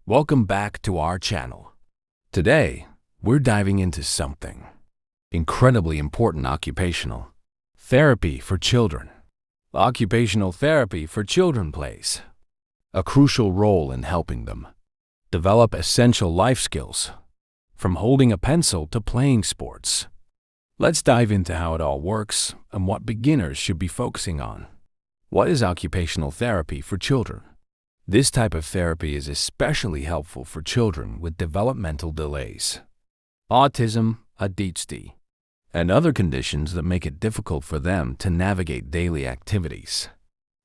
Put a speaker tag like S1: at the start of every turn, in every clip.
S1: Welcome back to our channel. Today, we're diving into something incredibly important: occupational therapy for children. Occupational therapy for children plays a crucial role in helping them develop essential life skills, from holding a pencil to playing sports. Let's dive into how it all works and what beginners should be focusing on. What is occupational therapy for children? This type of therapy is especially helpful for children with developmental delays, autism, ADHD, and other conditions that make it difficult for them to navigate daily activities.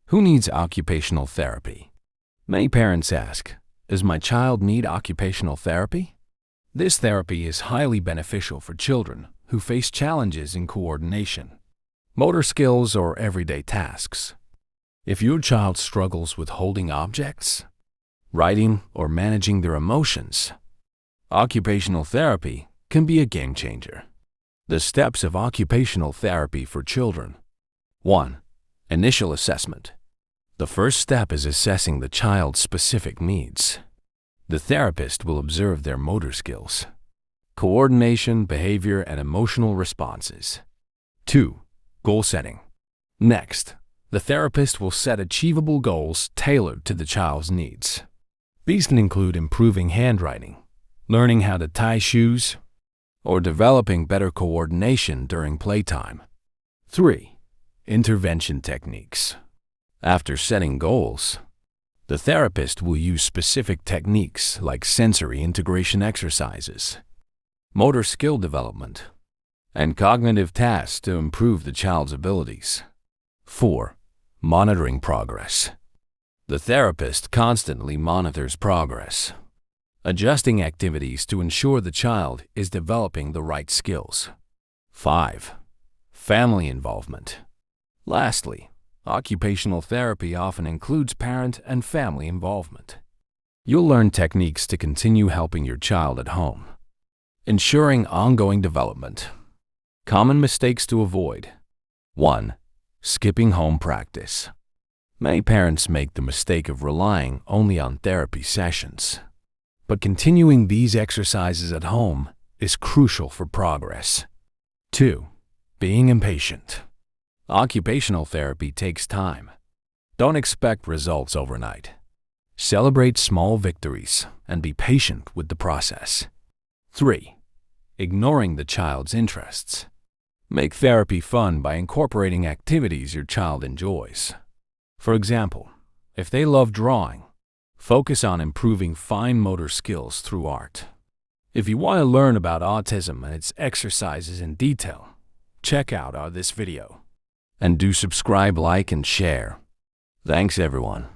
S1: Who needs occupational therapy? Many parents ask, does my child need occupational therapy? This therapy is highly beneficial for children who face challenges in coordination, motor skills, or everyday tasks. If your child struggles with holding objects, writing, or managing their emotions, occupational therapy can be a game changer. The steps of occupational therapy for children. 1. Initial assessment. The first step is assessing the child's specific needs. The therapist will observe their motor skills, coordination, behavior, and emotional responses. 2. Goal setting. Next, the therapist will set achievable goals tailored to the child's needs. These can include improving handwriting, learning how to tie shoes, or developing better coordination during playtime. 3. Intervention techniques. After setting goals, the therapist will use specific techniques like sensory integration exercises, motor skill development, and cognitive tasks to improve the child's abilities. 4. Monitoring progress. The therapist constantly monitors progress, adjusting activities to ensure the child is developing the right skills. 5. Family involvement. Lastly, occupational therapy often includes parent and family involvement. You'll learn techniques to continue helping your child at home, ensuring ongoing development. Common mistakes to avoid. 1. Skipping home practice. Many parents make the mistake of relying only on therapy sessions, but continuing these exercises at home is crucial for progress. 2. Being impatient. Occupational therapy takes time. Don't expect results overnight. Celebrate small victories and be patient with the process. 3. Ignoring the child's interests. Make therapy fun by incorporating activities your child enjoys. For example, if they love drawing, focus on improving fine motor skills through art. If you want to learn about autism and its exercises in detail, check out this video. And do subscribe, like, and share. Thanks everyone.